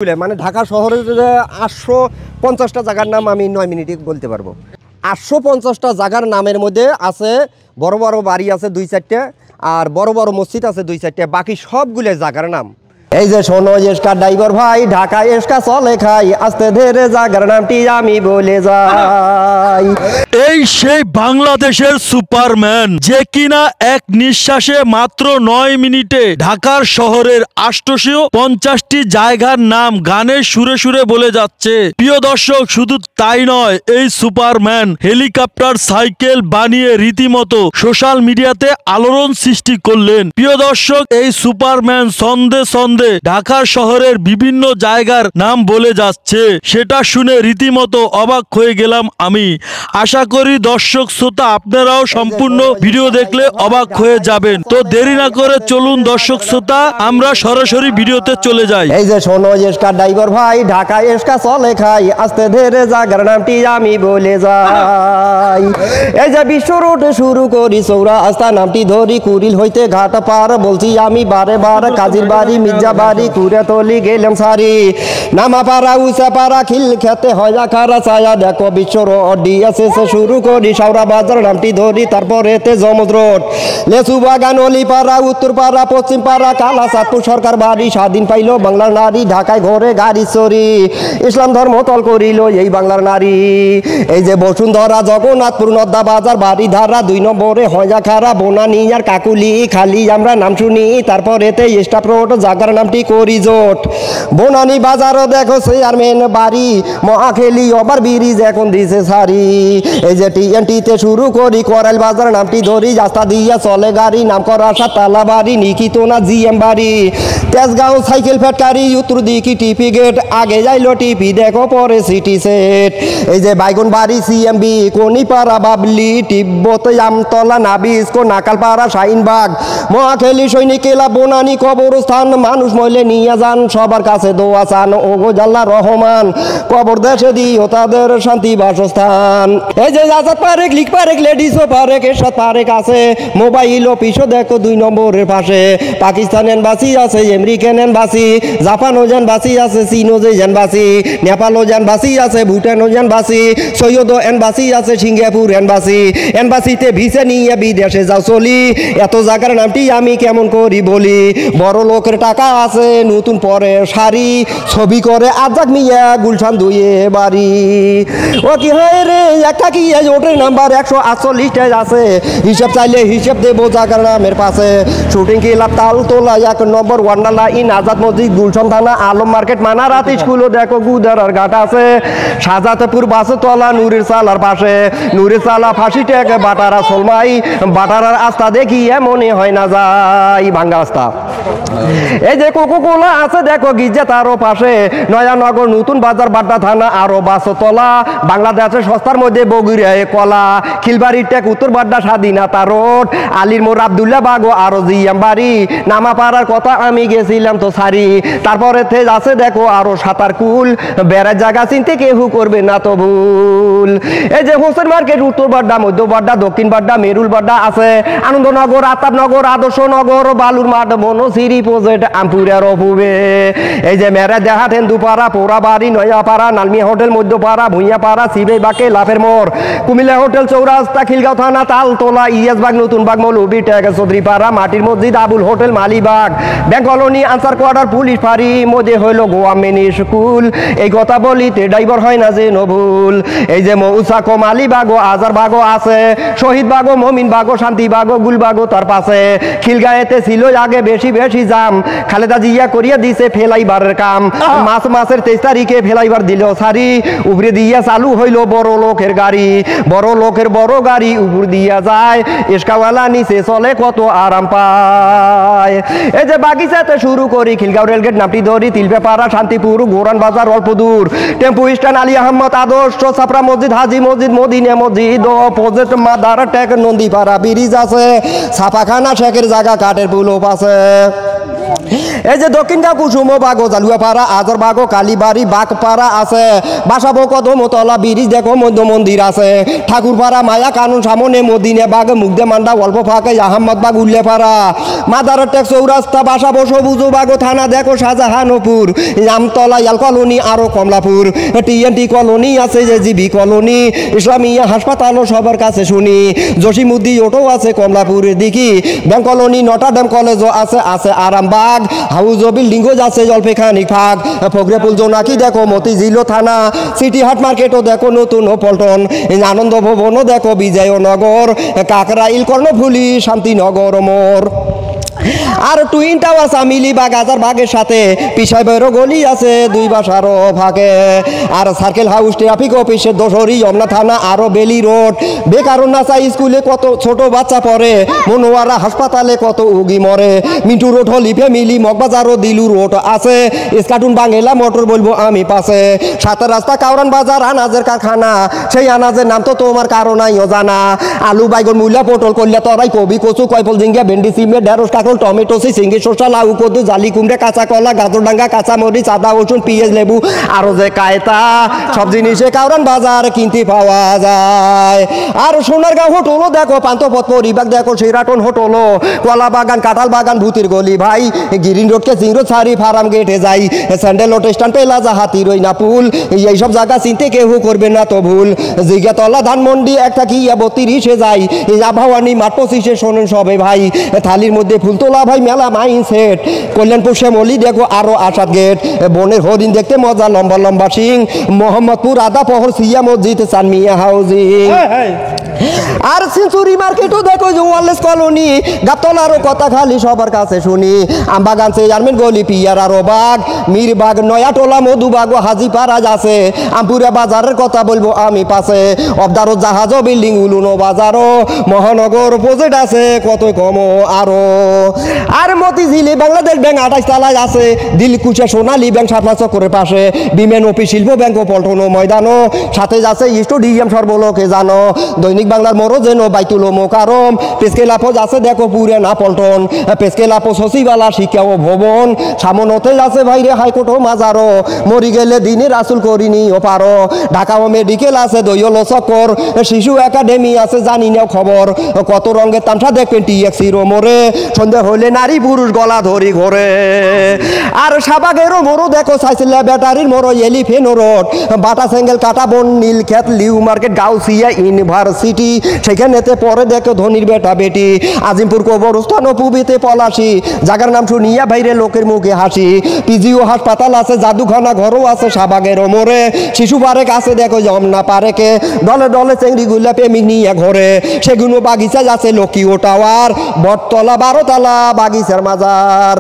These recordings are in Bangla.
মানে ঢাকা শহরে 850টা জায়গার নাম আমি 9 মিনিটে বলতে পারবো। 850টা জায়গার নামের মধ্যে আছে বড় বড় বাড়ি আছে 2-4টা, আর বড় বড় মসজিদ আছে 2-4টা, বাকি সবগুলো জায়গার নাম। এই যে শোনো এসকা ড্রাইভার ভাই, ঢাকা এসকা চলে খাই, আস্তে ধীরে জায়গার নামটি আমি বলে যাই। এই সেই বাংলাদেশের সুপারম্যান যে কিনা এক নিঃশ্বাসে মাত্র 9 মিনিটে ঢাকার শহরের 850টি জায়গার নাম গানের সুরে সুরে বলে যাচ্ছে। প্রিয় দর্শক, শুধু তাই নয়, এই সুপারম্যান হেলিকপ্টার সাইকেল বানিয়ে রীতিমতো সোশ্যাল মিডিয়াতে আলোড়ন সৃষ্টি করলেন। প্রিয় দর্শক, এই সুপারম্যান সন্ধে সন্ধে ঢাকার শহরের বিভিন্ন জায়গার নাম বলে যাচ্ছে, সেটা শুনে রীতিমতো অবাক হয়ে গেলাম আমি। আশা করি দর্শক শ্রোতা আপনারাও সম্পূর্ণ ভিডিও দেখলে অবাক হয়ে যাবেন। তো দেরি না করে চলুন দর্শক শ্রোতা, আমরা সরাসরি ভিডিওতে চলে যাই। এই যে শোনো এসকা ড্রাইভার ভাই, ঢাকা এসকা চলে খাই, আস্তে ধীরে জায়গার নামটি আমি বলে যাই। এই যে বিশ্ব রোডে শুরু করি চৌরা আস্তা নামটি ধরি, কুড়িল হইতে ঘাট পার বলছি আমি বারে বার, কাজীর বাড়ি মির্জা বাড়ি কুড়ে তলি গেলাম সারি, নামা পাড়া উঁচা পাড়া খিল খেতে হয় খারা ছায়া, দেখো বিশ্ব রোড ডিএসএ শুরু করি শাওরা বাজার নামটি ধরি, তারপরে জমজ রোড, লেচু বাগান অলি পাড়া উত্তর পাড়া পশ্চিম পাড়া কালা চাঁদপুর সরকার বাড়ি, স্বাধীন পাইল বাংলার নারী, ঢাকায় ঘরে গাড়ি চরি, ইসলাম ধর্ম তল করিল এই বাংলার নারী। এই যে বসুন্ধরা জগন্নাথপুর নদ্দা বাজার বাড়ি ধারা 2 নম্বরে হয়া খারা বনানী আর কাকুলি খালি আমরা নাম শুনি, তারপরে স্টাফ রোড জাগার নামটি করি জোট, বনানী বাজারও দেখো চেয়ারম্যান বাড়ি, মহাখেলি ওভার ব্রিজ এখন দিছে সারি। এই যে টিএনটিতে শুরু করি করাইল বাজার নামটি ধরি, রাস্তা দিয়া চলে গাড়ি, নাম করা সাততলা বাড়ি, নিকিতনা জিএম বাড়ি, তেজগাঁও সাইকেল ফ্যাক্টরি, উত্তর দিকে টিপি গেট, আগে যাইলো টিপি দেখো পরে সিটি সেট। এই যে বাইগুন বাড়ি সিএমবি কোনিপাড়া বাবলি, তিব্বত আমতলা নাবিস্কো নাকালপাড়া শাহিনবাগ, মহাখেলি সৈনিক কেলা বনানী কবরস্থান, মানুষ মইলে নিয়ে যান সবার কাছে দোয়া চান, ও গো জাল্লা রহমান কবর দেশে দিও তাদের শান্তি বাসস্থান। এই যে আজাদ পারেক লিখ পারেক লেডিসও পারেক এরশাদ পারেক আছে, মোবাইল অফিসও দেখো 2 নম্বরের পাশে, পাকিস্তান এম্বাসি আছে, আমেরিকান এম্বাসি, জাপানও এম্বাসি আছে, চীনও যে এম্বাসি, নেপালও এম্বাসি আছে, ভুটানও এম্বাসি, সৈয়দ এম্বাসি আছে, সিঙ্গাপুর এম্বাসি, এম্বাসিতে ভিসা নিয়ে বিদেশে যাও চলি, এত জায়গার নামটি আমি কেমন করি বলি। বড় লোকের টাকা আছে, নতুন পরে শাড়ি, ছবি করে আজাক মিয়া গুলশান দুয়ে বাড়ি। ও কি হয় রে একটা কি ওটের নাম্বার 148 আছে, হিসাব চাইলে হিসাব দেবো জায়গার নামের পাশে, শুটিং ক্লাব তালতলা 1 নম্বর, ওয়ান্ডারলা ইন আজাদ মসজিদ গুলশান থানা, আলম মার্কেট মানারাত স্কুলও দেখো গুদারার ঘাট আছে, শাহজাদপুর বাসতলা নুরের চালার পাশে, নুরের চালা ফাঁসি টেকে বাটারা সলমাই, বাটারার আস্থা দেখি মনে হয় না যাই ভাঙ্গা আস্থা। এই যে কোকোকোলা আছে দেখো গির্জা তারও পাশে, নয়ানগর নতুন বাজার বাড্ডা থানা আরো বাসতলা, বাংলাদেশের সস্তার মধ্যে বগুড়ায় কলা, খিলবাড়ির টেক উত্তর বাড্ডা স্বাধীনতা রোড, আলীর মোড় আবদুল্লাহ বাগো আরো জিএম বাড়ি, নামাপাড়ার কথা আমি গেছিলাম তো সারি, তারপরে আছে দেখো আরো সাঁতারকুল, বেড়ার জায়গা চিনতে কেউ করবে না তো ভুল। এই যে হোসেন মার্কেট উত্তর বাড্ডা মধ্য বাড্ডা দক্ষিণ বাড্ডা মেরুল বাড্ডা আছে, আনন্দনগর আতাবনগর আদর্শনগর বালুর মাঠ বনশ্রী প্রজেক্ট আমপুরের অপুবে। এই যে মেরে দেহা তেন্দুপাড়া পোড়া বাড়ি নয়াপাড়া নালমিয়া হোটেল মধ্যপাড়া ভুইয়াপাড়া সিবে বাকে লাফের মোড়, কুমিল্লা হোটেল চৌরাস্তা খিলগাঁও থানা তালতলা ইয়াসবাগ নতুন বাগ মৌলবি টেক চৌধুরীপাড়া মাটির মসজিদ Abul hotel Malibagh, bank colony answer quarter police ফাঁড়ি মধ্যে হইল গোয়া মিনি স্কুল। এই কথা বলিতে ড্রাইভার হয় না যে নভুল। এই যে মৌসাকো মালিবাগো আজার বাগো আছে, শহীদ বাগো মমিন বাগো শান্তি বাগো গুলবাগো তার পাশে, খিলগাঁয়েতে ছিল আগে বেশি বেশি জাম, খালেদা জিয়া করিয়া দিছে ফেলাইবারের কাম, মাসের 23 তারিখে ফেলাইবার দিল সারি, উপরে দিয়া চালু হইল বড় লোকের গাড়ি, বড় লোকের বড় গাড়ি উপর দিয়া যায়, ইস্কাওয়ালা নিচে চলে কত আরাম পায়। এই যে বাগিচাতে শুরু করি খিলগাঁও রেলগেট নামটি ধরি, তিলবেপাড়া শান্তিপুর গোরান বাজার অল্প দূর, টেম্পু স্ট্যান্ড আলী আহমদ আদর্শ ছাপড়া মসজিদ হাজি মসজিদ মদিনা মসজিদ opposite mother take Nandipara bridge আছে, ছাপাখানা শেখের জায়গা কাঠের পুল আছে। এই যে দক্ষিণগাঁও কুসুম বাগো জালুয়াপাড়া আজর বাগো কালীবাড়ি বাগপাড়া আছে বাসাবো কদমতলা ব্রিজ দেখো মধ্য মন্দির আছে ঠাকুরপাড়া মায়া কানুন সামনে মদিনে বাগ মুগদে মান্ডা অল্প ফাঁকে আহমদ বাগ উল্লেপাড়া মাদার টেক চৌরাস্তা বাসাবো সবুজ বাগো থানা দেখো শাহজাহানপুর আমতলা ইয়াল কলোনি আরো কমলাপুর টিএনটি কলোনি আছে যে জিবি কলোনি ইসলামিয়া হাসপাতালও সবার কাছে শুনি জসিমুদ্দি ওটো আছে কমলাপুরের দিকে ব্যাংক কলোনি নটারডেম কলেজও আছে আছে আরামবাগ হাউস বিল্ডিংও আছে জলপেখানিক ফাঁক ফগরেপুল জোনাকি দেখো মতিঝিল থানা সিটি হাট মার্কেটও দেখো নতুন ও পল্টন আনন্দ ভবনও দেখো বিজয়নগর কাকরা ইলকর্ণফুলি শান্তিনগর মোর আর টুইন টাওয়ার সামিলি বা গাজার বাগের সাথে পিছায় বেরো গলি আছে দুই বাসারও ফাঁকে আর সার্কেল হাউস ট্রাফিক অফিসের দোসরি যমুনা থানা আরো বেলি রোড বেকারুন্নাসা স্কুলে কত ছোট বাচ্চা পড়ে মনোয়ারা হাসপাতালে কত উগি মরে মিন্টু রোড হলি ফ্যামিলি মগবাজারও দিলু রোড আছে স্কাটুন বাঙ্গেলা মোটর বলবো আমি পাশে সাত রাস্তা কাউরান বাজার আনাজের কারখানা সেই আনাজের নাম তো তোমার কারণাইও জানা আলু বাইগন মূলা পটল কল্যা তরাই কবি কচু কয়ফল জিঙ্গা ভেন্ডি সিমে ঢেঁড়স কাকল টমেটো সিঙ্গি শসা লাউ কদু জালি কুমড়ে কাঁচা কলা গাজর ডাঙ্গা কাঁচা মরিচ আদা রসুন পেঁয়াজ লেবু আরো যে কায়তা সব জিনিসে কাউরান বাজার কিনতে পাওয়া যায় আর সোনারগাঁও হোটেলও দেখো পান্থপথ পরিবাগ দেখো সেরাটন হোটেলও কলা বাগান কাঁঠাল বাগান ভূতির গলি ভাই গ্রিন রোডকে সিংরো ছাড়ি ফার্ম গেটে যাই স্যান্ডেল রোড স্ট্যান্ড পেলাজা হাতি রইনা পুল এইসব জায়গা চিনতে কেউ করবে না তো ভুল জিজ্ঞাতলা ধানমন্ডি একটা কি 32-এ যাই এই আবহাওয়ানি মাঠ 25-এ শোনেন সবে ভাই থালির মধ্যে ফুল তোলা ভাই মেলা মাইন সেট কল্যাণপুর শ্যামলি দেখো আরো আসাদ গেট বনের হরিণ দেখতে মজা লম্বা লম্বা সিং মোহাম্মদপুর আদা পহর সিয়া মসজিদ চানমিয়া হাউজিং আর সেঞ্চুরি মার্কেটও দেখো যে ওয়ারলেস কলোনি গাতলারও কথা খালি সবার কাছে শুনি আমবাগান চেয়ারম্যান গলি পিয়ার আরো বাগ মিরবাগ নয়াটোলা মধুবাগ ও হাজিপাড়া আছে আমপুরা বাজারের কথা বলবো আমি পাশে অবদারও জাহাজ বিল্ডিং উলুনো বাজারও মহানগর প্রজেক্ট আছে কত কম আরো আর মতিঝিলে বাংলাদেশ ব্যাংক 28 তলায় আছে দিলকুচা সোনালী ব্যাংক শাপলা চক্রের পাশে বিমেন অফিস শিল্প ব্যাংক ও পল্টন ময়দানও সাথে আছে স্টেডিয়াম সর্বলোকে জানো দৈনিক বাংলার মোড় যেন বাইতুল মোকারম পেসকেলাপোজ আছে দেখো পুরানা পল্টন পেসকেলাপোজ সচিবালা শিক্ষা ও ভবন সামনতে আছে ভাইরে হাইকোর্ট ও মাজারো মরি গেলে দিনে রাসুল করিনি ও পারো ঢাকা ও মেডিকেল আছে দইল চক্কর শিশু একাডেমি আছে জানি না খবর কত রঙের তামসা দেখবেন টিএক্সির মোড়ে সন্ধ্যা হলে নারী পুরুষ গলা ধরি ঘরে আর সাবাগেরও মোড়ো দেখো সাইসিলা ব্যাটারির মোড়ো এলিফেনো রোড বাটা signal Katabon Nilkhet new market Gausia university সেখানেতে পরে দেখো ধনির বেটা বেটি আজিমপুর কবরস্থান ও পুবিতে পলাশি জায়গার নাম শুনিয়া বাইরে লোকের মুখে হাসি পিজিও হাসপাতাল আছে জাদুখানা ঘরও আছে সাবাগেরও মোড়ে শিশু পার্ক আছে দেখো যমুনা পার্কে দলে দলে চেংড়ি গুলা প্রেমিক নিয়ে ঘরে সেগুলো বাগিচায় আছে লক্ষ্মীও টাওয়ার বটতলা 12 তলা বাগিচার মাজার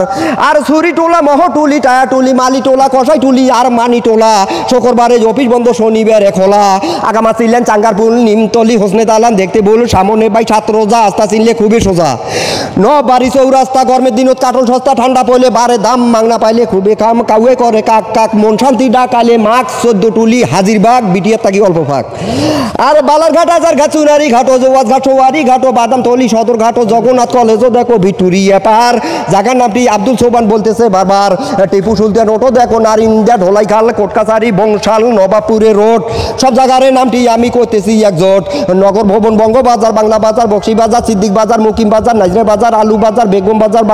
আর ছুরি টোলা মহটুলি টায়াটুলি মালি টোলা কষাই টুলি আর মানি টোলা শুক্রবারে অফিস বন্ধ শনিবারে খোলা আগামা চিনলেন চাঙ্গারপুল নিমতলি হোসনে দালান দেখতে বলুন সামনে ভাই ছাত্র রোজা আস্তা চিনলে খুবই সোজা বাড়ি চৌরাস্তা গরমের দিনত কাটল সস্তা ঠান্ডা পড়লে বারে দাম মাংনা পাইলে খুবই কাম কাউয়ে করে কাক কাক মন শান্তি ডাকালে মাস্ক 14 টুলি হাজির বাগ বিটিয়ার তাকি অল্প ফাঁক আর বালারঘাট আজার ঘাট চুনারি ঘাটো জোয়াজ ঘাট সোয়ারি ঘাটো বাদামতলি সদর ঘাটো জগন্নাথ কলেজও দেখো ভিক্টোরিয়া পার জায়গার নামটি আব্দুল সোবান বলতেছে বারবার টিপু সুলতান ওটো দেখো নারিন্দা ঢোলাইখাল কোটকাছারি বংশাল নবাবপুরে রোড সব জায়গার নামটি আমি করতেছি একজোট নগর ভবন বঙ্গবাজার বাংলা বাজার বক্সি বাজার সিদ্দিক বাজার মুকিম বাজার নাজরা বাজার আলু বাজার বেগম বাজার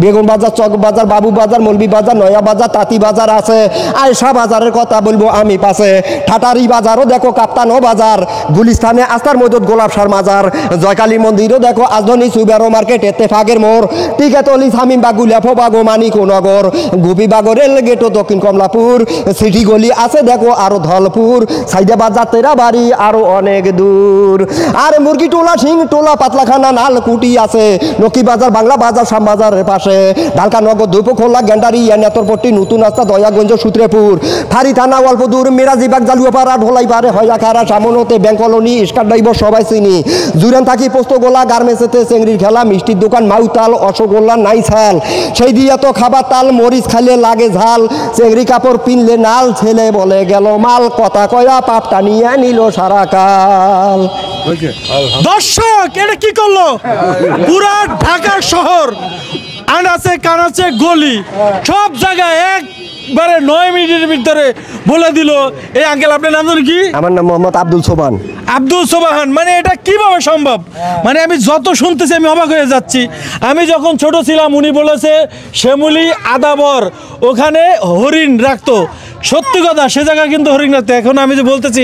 বেগম বাজার চক বাজার বাবু বাজার মলবি বাজার নয়া বাজার তাঁতি বাজার আছে আয়সা বাজারের কথা বলবো আমি পাশে ঠাটারি বাজারও দেখো কাপ্তানো বাজার গুলিস্তানে আস্তার মজুদ গোলাপসার মাজার জয়কালী মন্দিরও দেখো আজনি সুবেরো মার্কেট এত্তেফাকের মোড় টিকাতলি শামিমবাগ গুলিয়াফবাগ মানিকনগর গোপীবাগ রেল গেটও দক্ষিণ কমলাপুর সিটি গলি আছে দেখো আরো ধলপুর সাইদা বাজার তেরা বাড়ি আরো অনেক দূর আর মুরগি টোলা সিং টোলা পাতলাখানা নালকুটি আছে লক্ষ্মী বাজার বাংলা বাজার শ্যামবাজারের পাশে ঢালকানগর দুপখোলা গেন্ডারি নেতরপট্টি নতুন রাস্তা দয়াগঞ্জ সূত্রেপুর ফারি থানা অল্প দূর মিরাজিবাগ জালুয়াপাড়া ঢোলাইপাড়ে হয়াখারা সামনতে ব্যাংক কলোনি স্কার ড্রাইভার সবাই চিনি জুরান থাকি পোস্তগোলা গার্মেন্টসেতে চেংড়ির খেলা মিষ্টির দোকান মাউতাল অশোগোল্লা নাইছাল সেই দিয়ে তো খাবার তাল মরিচ খাইলে লাগে ঝাল চেংড়ি কাপড় পিনলে নাল ছেলে বলে গেল মাল কথা কয়া পাপটা নিয়ে নিল সারা কাল দর্শক এটা কি করলো পুরা ঢাকা শহর আনাচে কানাচে গলি সব জায়গায় একবারে 9 মিনিটের ভিতরে বলে দিল। এই আঙ্কেল আপনার নাম জানেন কি? আমার নাম মোহাম্মদ আব্দুল সোবান। আব্দুল সোবাহান, মানে এটা কিভাবে সম্ভব? মানে আমি যত শুনতেছি আমি অবাক হয়ে যাচ্ছি। আমি যখন ছোট ছিলাম উনি বলেছে শ্যামলী আদাবর ওখানে হরিণ রাখতো, সত্যি কথা সে জায়গায় কিন্তু হরিণ রাখতো। এখন আমি যে বলতেছি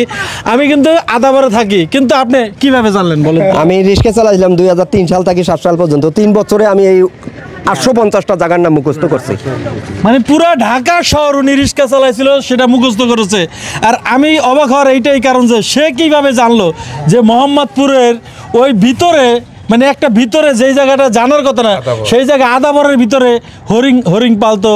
আমি কিন্তু আদাবরে থাকি, কিন্তু আপনি কিভাবে জানলেন বলেন? আমি রিক্সা চালাইছিলাম 2003 সাল থেকে 7 সাল পর্যন্ত, 3 বছরে আমি এই 850টা জায়গার নাম মুখস্থ করছি। মানে পুরা ঢাকা শহর উনি রিক্সা চালাইছিল সেটা মুখস্থ করেছে। আর আমি অবাক হওয়ার এইটাই কারণ যে সে কিভাবে জানলো যে মোহাম্মদপুরের ওই ভিতরে, মানে একটা ভিতরে যেই জায়গাটা জানার কথা না সেই জায়গায় আদাবরের ভিতরে হরিণ পালতো।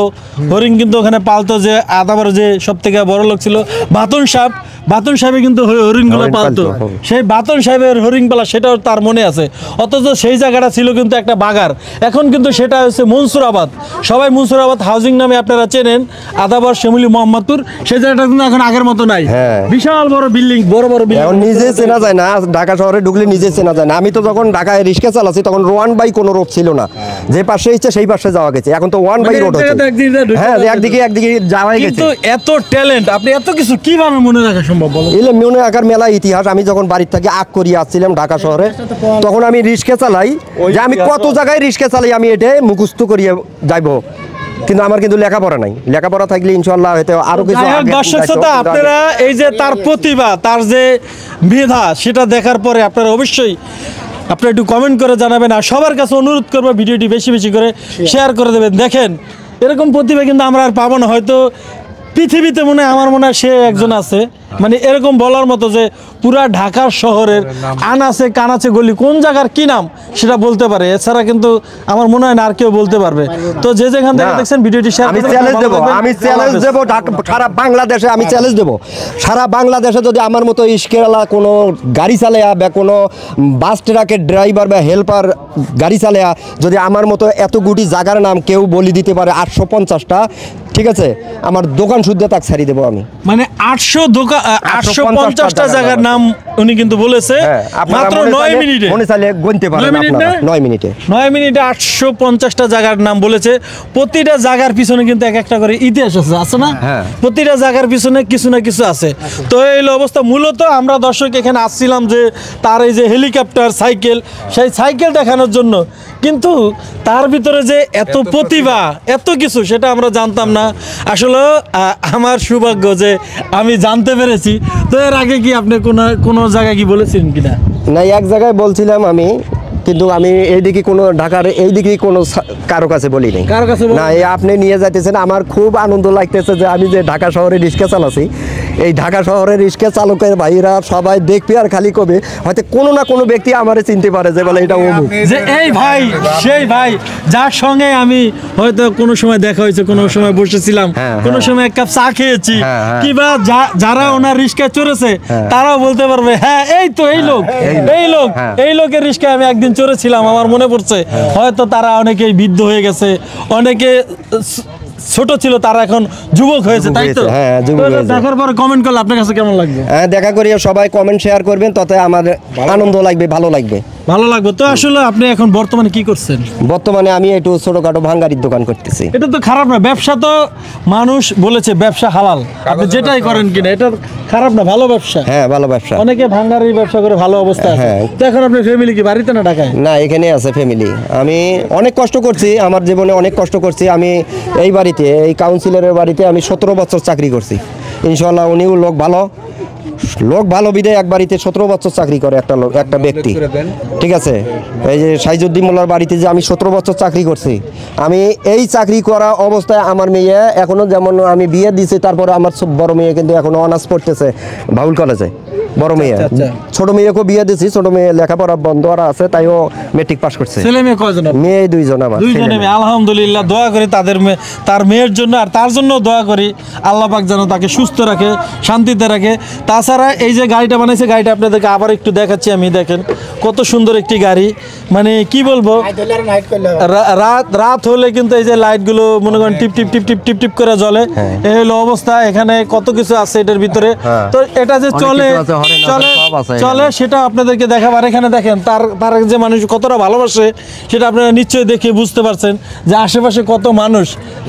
হরিণ কিন্তু ওখানে পালতো যে আদাবর যে সব থেকে বড় লোক ছিল বাতন সাহেব কিন্তু হরিণগুলো পালতো। সেই বাতন সাহেবের হরিণ পালা সেটাও তার মনে আছে। অথচ সেই জায়গাটা ছিল কিন্তু একটা বাগার। এখন কিন্তু সেটা হচ্ছে মনসুরাবাদ। সবাই মনসুরাবাদ হাউজিং নামে আপনারা চেনেন, আদাবর শ্যামলী মোহাম্মদপুর। সেই জায়গাটা কিন্তু এখন আগের মতো নাই। বিশাল বড় বিল্ডিং, বড় বড় বিল্ডিং। এখন নিজে চেনা যায় না, ঢাকা শহরে ঢুকলে নিজে চেনা যায় না। আমি তো যখন ঢাকায় রিক্সা চালাচ্ছি তখন 1 বাই কোনো রোড ছিল না, যে পাশে ইচ্ছে সেই পাশে যাওয়া গেছে। এখন তো 1 বাই রোড হচ্ছে। হ্যাঁ, একদিকে যাওয়াই গেছে। কিন্তু এত ট্যালেন্ট, আপনি এত কিছু কিভাবে মনে রাখা সম্ভব বলেন? এলে মনে রাখার মেলা ইতিহাস। আমি যখন বাড়ির থেকে আগ করিয়ে আসছিলাম ঢাকা শহরে, তখন আমি রিক্সা চালাই, যে আমি কত জায়গায় রিক্সা চালাই আমি এটা মুখস্থ করিয়ে যাইবো। কিন্তু আমার কিন্তু লেখাপড়া নাই। লেখাপড়া থাকলে ইনশাআল্লাহ হয়তো আরো কিছু। দর্শক শ্রোতা, আপনারা এই যে তার প্রতিভা, তার যে মেধা, সেটা দেখার পরে আপনারা অবশ্যই আপনারা একটু কমেন্ট করে জানাবেন। আর সবার কাছে অনুরোধ করবো ভিডিওটি বেশি বেশি করে শেয়ার করে দেবেন। দেখেন এরকম প্রতিভা কিন্তু আমরা আর পাবো না হয়তো পৃথিবীতে। আমার মনে হয় সে একজন আছে, মানে এরকম বলার মতো যে পুরা ঢাকার শহরের আনাচে কানাচে গলি কোন জায়গার কি নাম সেটা বলতে পারে। এছাড়া কিন্তু আমার মনে হয় না আর কেউ বলতে পারবে। তো যে যেখান থেকে দেখছেন ভিডিওটি শেয়ার আমি চ্যালেঞ্জ দেব, সারা বাংলাদেশে আমি চ্যালেঞ্জ দেব, সারা বাংলাদেশে যদি আমার মতো ইস্কেরালা কোনো গাড়ি চালায়া বা কোনো বাস ট্রাকের ড্রাইভার বা হেল্পার গাড়ি চালায়া যদি আমার মতো এতগুটি জায়গার নাম কেউ বলি দিতে পারে 850টা, ঠিক আছে, আমার দোকান শুদ্ধ তাক ছাড়িয়ে দেবো আমি। মানে 850টা জায়গার নাম উনি কিন্তু বলেছে মাত্র 9 মিনিটে। মনে চাইলে গুনতে পারেন আপনারা। 9 মিনিটে 850টা জায়গার নাম বলেছে। প্রতিটা জায়গার পিছনে কিন্তু এক একটা করে ইতিহাস আছে না? প্রতিটা জায়গার পিছনে কিছু না কিছু আছে। তো এই অবস্থা। মূলত আমরা দর্শক এখানে আসছিলাম যে তার এই যে হেলিকপ্টার, সাইকেল, সেই সাইকেল দেখানোর জন্য। কিন্তু তার ভিতরে যে এত প্রতিভা, এত কিছু, সেটা আমরা জানতাম না। আসলে আমার সৌভাগ্য যে আমি জানতে পেরেছি। তো এর আগে কি আপনি কোনো জায়গায় কি বলেছিলেন কিনা? না, এক জায়গায় বলছিলাম আমি, কিন্তু আমি এইদিকে কোনো ঢাকার এইদিকে কোনো কারো কাছে বলি নাই। কারো কাছে না, এই আপনি নিয়ে যাইতেছেন। আমার খুব আনন্দ লাগতেছে যে আমি যে ঢাকা শহরে রিক্সা চালাচ্ছি, এই ঢাকা শহরের রিক্সা চালকের ভাইরা সবাই দেখবে আর খালি কবে হয়তো কোনো না কোনো ব্যক্তি আমারে চিনতে পারে যে বলে এটা অমুক, যে এই ভাই সেই ভাই যার সঙ্গে আমি হয়তো কোনো সময় দেখা হয়েছে, কোনো সময় বসেছিলাম, কোনো সময় এক কাপ চা খেয়েছি, কিংবা যারা ওনার রিক্সায় চড়েছে তারাও বলতে পারবে হ্যাঁ এই তো এই লোকের রিক্সায় আমি একদিন চড়েছিলাম, আমার মনে পড়ছে। হয়তো তারা অনেকেই বৃদ্ধ হয়ে গেছে, অনেকে ছোট ছিল, তারা এখন যুবক হয়েছে, তাই তো? হ্যাঁ, যুবক হয়েছে। দেখার পরে কমেন্ট করলে আপনার কাছে কেমন লাগবে? হ্যাঁ, দেখা করিয়ে সবাই কমেন্ট শেয়ার করবেন, তাতে আমার আনন্দ লাগবে, ভালো লাগবে। তো আসলে আপনি এখন বর্তমানে কি করছেন? বর্তমানে আমি একটু ছোটখাটো ভাঙ্গারির দোকান করতেছি। এটা তো খারাপ না, ব্যবসা তো মানুষ বলেছে ব্যবসা হালাল, আপনি যেটাই করেন কিনা এটা খারাপ না, ভালো ব্যবসা। হ্যাঁ, ভালো ব্যবসা। অনেকে ভাঙ্গারির ব্যবসা করে ভালো অবস্থা আছে। তো এখন আপনার ফ্যামিলি কি বাড়িতে না ঢাকায়? না, এখানে আছে ফ্যামিলি। আমি অনেক কষ্ট করছি, আমার জীবনে অনেক কষ্ট করছি। আমি এই বাড়িতে, এই কাউন্সিলরের বাড়িতে আমি 17 বছর চাকরি করছি। ইনশাআল্লাহ উনিও লোক ভালো বিদায় এক বাড়িতে 17 বছর চাকরি করে একটা ব্যক্তি, ঠিক আছে। এই যে সাইজুদ্দিন মোল্লার বাড়িতে যে আমি 17 বছর চাকরি করছি, আমি এই চাকরি করা অবস্থায় আমার মেয়ে এখনো, যেমন আমি বিয়ে দিয়েছি, তারপরে আমার বড় মেয়ে কিন্তু এখনো অনার্স পড়তেছে বাউল কলেজে। বড় মেয়ে, ছোট মেয়েকেও বিয়ে দিয়েছি, ছোট মেয়ে লেখাপড়া বন্ধ করা আছে, তাইও মেট্রিক পাস করছে। ছেলে মেয়ে কয়জন? মেয়ে 2 জন। আমার 2 জনে মেয়ে, আলহামদুলিল্লাহ। দোয়া করি তার মেয়ের জন্য, আর তার জন্য দোয়া করি আল্লাহ পাক যেন তাকে সুস্থ রাখে, শান্তিতে রাখে। তাছাড়া এই যে গাড়িটা বানাইছে, গাড়িটা আপনাদেরকে আবার একটু দেখাচ্ছি আমি। দেখেন কত সুন্দর একটি গাড়ি, মানে কি বলবো, রাত হলে কিন্তু এই যে লাইটগুলো মনে করেন টিপ টিপ টিপ টিপ টিপ টিপ করে জ্বলে। এই হলো অবস্থা। এখানে কত কিছু আছে এটার ভিতরে। তো এটা যে চলে হরিণ চলে সব আছে চলে সেটা আপনাদেরকে দেখাবো। আর এখানে দেখেন তার যে মানুষ কতটা ভালোবাসে সেটা আপনারা নিশ্চয়ই দেখে বুঝতে পারছেন যে আশেপাশে কত মানুষ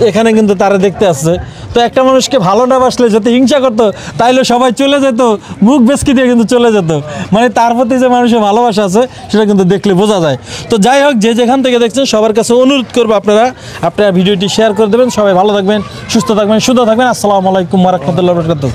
এখানে কিন্তু তারা দেখতে আসছে। তো একটা মানুষকে ভালো না বাসলে যদি হিংসা করতো তাইলে সবাই চলে যেত, মুখ বেসকি দিয়ে কিন্তু চলে যেত। মানে তার প্রতি যে মানুষের ভালোবাসা আছে সেটা কিন্তু দেখলে বোঝা যায়। তো যাই হোক, যে যেখান থেকে দেখছেন সবার কাছে অনুরোধ করবো আপনারা ভিডিওটি শেয়ার করে দেবেন। সবাই ভালো থাকবেন, সুস্থ থাকবেন, সুন্দর থাকবেন। আসসালামু আলাইকুম ওয়া রাহমাতুল্লাহি ওয়া বারাকাতুহু।